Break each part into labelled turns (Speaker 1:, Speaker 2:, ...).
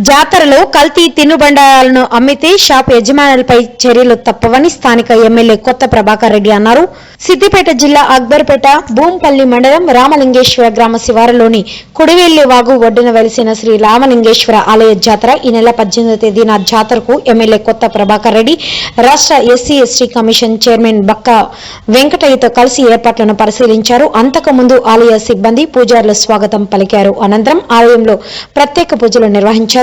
Speaker 1: జాతరలో కల్తీ తినుబండారాలను అమ్మితే షాప్ యజమానులపై చర్యలు తప్పవని స్థానిక ఎమ్మెల్యే కొత్త ప్రభాకర్ రెడ్డి అన్నారు. సిద్దిపేట జిల్లా అక్బర్పేట భూంపల్లి మండలం రామలింగేశ్వర గ్రామ శివారులోని కుడివెల్లి వాగు ఒడ్డున వెలిసిన శ్రీ రామలింగేశ్వర ఆలయ జాతర ఈ నెల 18వ తేదీన జాతరకు ఎమ్మెల్యే కొత్త ప్రభాకర్ రెడ్డి రాష్ట్ర ఎస్సీ ఎస్టీ కమిషన్ చైర్మన్ బక్క వెంకటయ్యతో కలిసి ఏర్పాట్లను పరిశీలించారు. అంతకుముందు ఆలయ సిబ్బంది పూజారుల స్వాగతం పలికారు. అనంతరం ఆలయంలో ప్రత్యేక పూజలు నిర్వహించారు.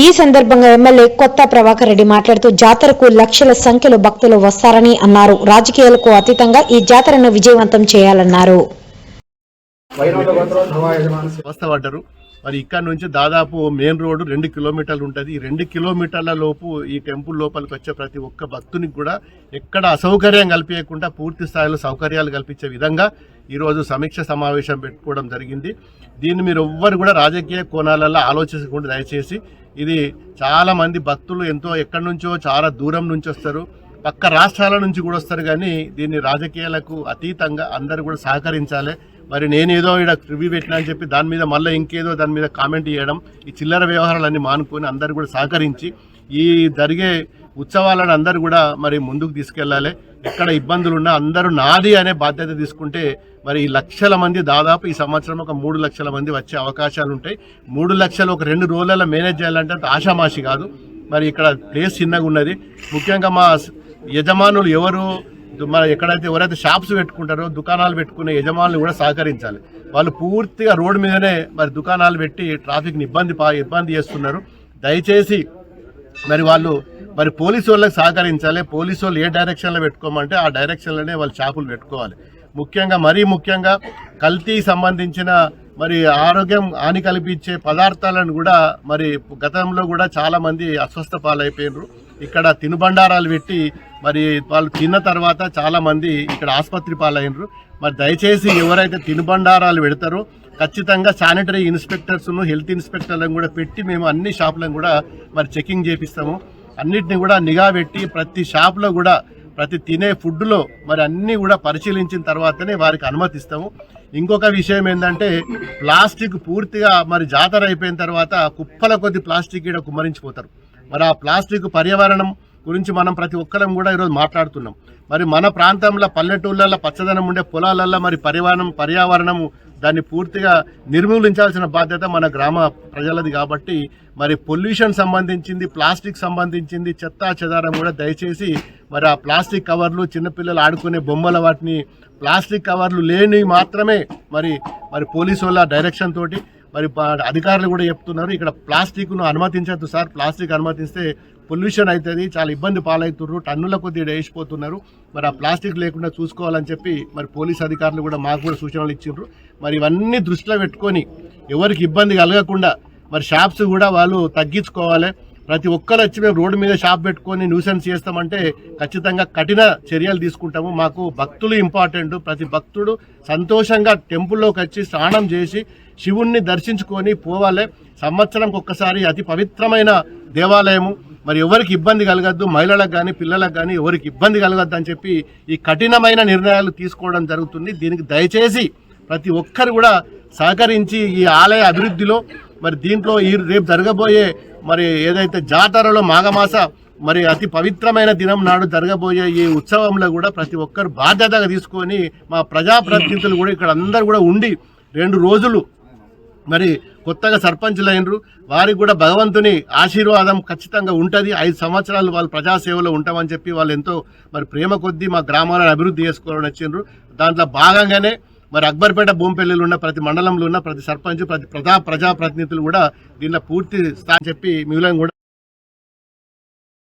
Speaker 1: ఈ సందర్భంగా ఎమ్మెల్యే కొత్త ప్రభాకర్ రెడ్డి మాట్లాడుతూ జాతరకు లక్షల సంఖ్యలో భక్తులు వస్తారని అన్నారు. రాజకీయాలకు అతీతంగా ఈ జాతరను విజయవంతం చేయాలన్నారు.
Speaker 2: మరి ఇక్కడ నుంచి దాదాపు మెయిన్ రోడ్డు 2 కిలోమీటర్లు ఉంటుంది. ఈ 2 కిలోమీటర్ల లోపు ఈ టెంపుల్ లోపలికి వచ్చే ప్రతి ఒక్క భక్తునికి కూడా ఎక్కడ అసౌకర్యం కల్పించకుండా పూర్తి స్థాయిలో సౌకర్యాలు కల్పించే విధంగా ఈరోజు సమీక్ష సమావేశం పెట్టుకోవడం జరిగింది. దీన్ని మీరు ఎవ్వరు కూడా రాజకీయ కోణాలలో ఆలోచించకుండా దయచేసి, ఇది చాలా మంది భక్తులు ఎంతో ఎక్కడి నుంచో చాలా దూరం నుంచి వస్తారు, పక్క రాష్ట్రాల నుంచి కూడా వస్తారు. కానీ దీన్ని రాజకీయాలకు అతీతంగా అందరూ కూడా సహకరించాలి. మరి నేనేదో ఇక్కడ రివ్యూ పెట్టినా అని చెప్పి దాని మీద మళ్ళీ ఇంకేదో దాని మీద కామెంట్ చేయడం, ఈ చిల్లర వ్యవహారాలన్నీ మానుకొని అందరూ కూడా సహకరించి ఈ జరిగే ఉత్సవాలను అందరూ కూడా మరి ముందుకు తీసుకెళ్లాలి. ఎక్కడ ఇబ్బందులు ఉన్నా అందరూ నాది అనే బాధ్యత తీసుకుంటే మరి ఈ లక్షల మంది దాదాపు ఈ సంవత్సరం ఒక 3 లక్షల మంది వచ్చే అవకాశాలు ఉంటాయి. 3 లక్షలు ఒక 2 రోజులలో మేనేజ్ చేయాలంటే అంత ఆషామాషి కాదు. మరి ఇక్కడ ప్లేస్ చిన్నగా ఉన్నది. ముఖ్యంగా మా యజమానులు ఎవరు మరి ఎక్కడైతే ఎవరైతే షాప్స్ పెట్టుకుంటారో దుకాణాలు పెట్టుకునే యజమానులు కూడా సహకరించాలి. వాళ్ళు పూర్తిగా రోడ్డు మీదనే మరి దుకాణాలు పెట్టి ట్రాఫిక్ని ఇబ్బంది చేస్తున్నారు. దయచేసి మరి వాళ్ళు మరి పోలీసు వాళ్ళకి సహకరించాలి. పోలీసు వాళ్ళు ఏ డైరెక్షన్లో పెట్టుకోమంటే ఆ డైరెక్షన్లోనే వాళ్ళు షాపులు పెట్టుకోవాలి. మరీ ముఖ్యంగా కల్తీ సంబంధించిన మరి ఆరోగ్యం హాని కల్పించే పదార్థాలను కూడా మరి గతంలో కూడా చాలా మంది అస్వస్థ పాలైపోయినారు. ఇక్కడ తినుబండారాలు పెట్టి మరి వాళ్ళు తిన్న తర్వాత చాలా మంది ఇక్కడ ఆసుపత్రి పాలైనరు. మరి దయచేసి ఎవరైతే తినుబండారాలు పెడతారో ఖచ్చితంగా శానిటరీ ఇన్స్పెక్టర్స్ను హెల్త్ ఇన్స్పెక్టర్లను కూడా పెట్టి మేము అన్ని షాపులను కూడా మరి చెకింగ్ చేపిస్తాము. అన్నిటిని కూడా నిఘా పెట్టి ప్రతి షాపులో కూడా ప్రతి తినే ఫుడ్లో మరి అన్నీ కూడా పరిశీలించిన తర్వాతనే వారికి అనుమతిస్తాము. ఇంకొక విషయం ఏంటంటే ప్లాస్టిక్ పూర్తిగా మరి జాతర అయిపోయిన తర్వాత కుప్పల కొద్ది ప్లాస్టిక్ ఇక్కడ కుమ్మరించిపోతారు. మరి ఆ ప్లాస్టిక్ పర్యావరణం గురించి మనం ప్రతి ఒక్కరం కూడా ఈరోజు మాట్లాడుతున్నాం. మరి మన ప్రాంతంలో పల్లెటూళ్ళల్లో పచ్చదనం ఉండే పొలాలల్లో మరి పర్యావరణము దాన్ని పూర్తిగా నిర్మూలించాల్సిన బాధ్యత మన గ్రామ ప్రజలది. కాబట్టి మరి పొల్యూషన్ సంబంధించింది, ప్లాస్టిక్ సంబంధించింది చెత్తా చెదారం కూడా దయచేసి మరి ఆ ప్లాస్టిక్ కవర్లు చిన్నపిల్లలు ఆడుకునే బొమ్మల వాటిని ప్లాస్టిక్ కవర్లు లేని మాత్రమే మరి పోలీసు వాళ్ళ డైరెక్షన్ తోటి మరి అధికారులు కూడా చెప్తున్నారు ఇక్కడ ప్లాస్టిక్ను అనుమతించద్దు సార్, ప్లాస్టిక్ అనుమతిస్తే పొల్యూషన్ అవుతుంది, చాలా ఇబ్బంది పాలవుతున్నారు, టన్నుల కొద్దిగా వేసిపోతున్నారు. మరి ఆ ప్లాస్టిక్ లేకుండా చూసుకోవాలని చెప్పి మరి పోలీస్ అధికారులు కూడా మాకు కూడా సూచనలు ఇచ్చిండ్రు. మరి ఇవన్నీ దృష్టిలో పెట్టుకొని ఎవరికి ఇబ్బంది కలగకుండా మరి షాప్స్ కూడా వాళ్ళు తగ్గించుకోవాలి. ప్రతి ఒక్కరు వచ్చి మేము రోడ్డు మీద షాప్ పెట్టుకొని న్యూసెన్స్ చేస్తామంటే ఖచ్చితంగా కఠిన చర్యలు తీసుకుంటాము. మాకు భక్తులు ఇంపార్టెంట్. ప్రతి భక్తుడు సంతోషంగా టెంపుల్లోకి వచ్చి స్నానం చేసి శివుణ్ణి దర్శించుకొని పోవాలి. సంవత్సరంకి ఒక్కసారి అతి పవిత్రమైన దేవాలయము. మరి ఎవరికి ఇబ్బంది కలగద్దు, మహిళలకు కానీ పిల్లలకు కానీ ఎవరికి ఇబ్బంది కలగద్దు అని చెప్పి ఈ కఠినమైన నిర్ణయాలు తీసుకోవడం జరుగుతుంది. దీనికి దయచేసి ప్రతి ఒక్కరు కూడా సహకరించి ఈ ఆలయ అభివృద్ధిలో మరి దీంట్లో రేపు జరగబోయే మరి ఏదైతే జాతరలో మాఘమాస మరి అతి పవిత్రమైన దినం నాడు జరగబోయే ఈ ఉత్సవంలో కూడా ప్రతి ఒక్కరు బాధ్యతగా తీసుకొని మా ప్రజాప్రతినిధులు కూడా ఇక్కడ అందరూ కూడా ఉండి 2 రోజులు మరి కొత్తగా సర్పంచులు అయినరు, వారికి కూడా భగవంతుని ఆశీర్వాదం ఖచ్చితంగా ఉంటుంది. 5 సంవత్సరాలు వాళ్ళు ప్రజాసేవలో ఉంటామని చెప్పి వాళ్ళు ఎంతో మరి ప్రేమ కొద్దీ మా గ్రామాలను అభివృద్ధి చేసుకోవాలని వచ్చిండ్రు. దాంట్లో భాగంగానే మరి అక్బర్పేట భూంపల్లిలో ఉన్న ప్రతి మండలంలో ఉన్న ప్రతి సర్పంచ్ ప్రతి ప్రజాప్రతినిధులు కూడా దీనిలో పూర్తి స్థాయి చెప్పి మిగిలిన కూడా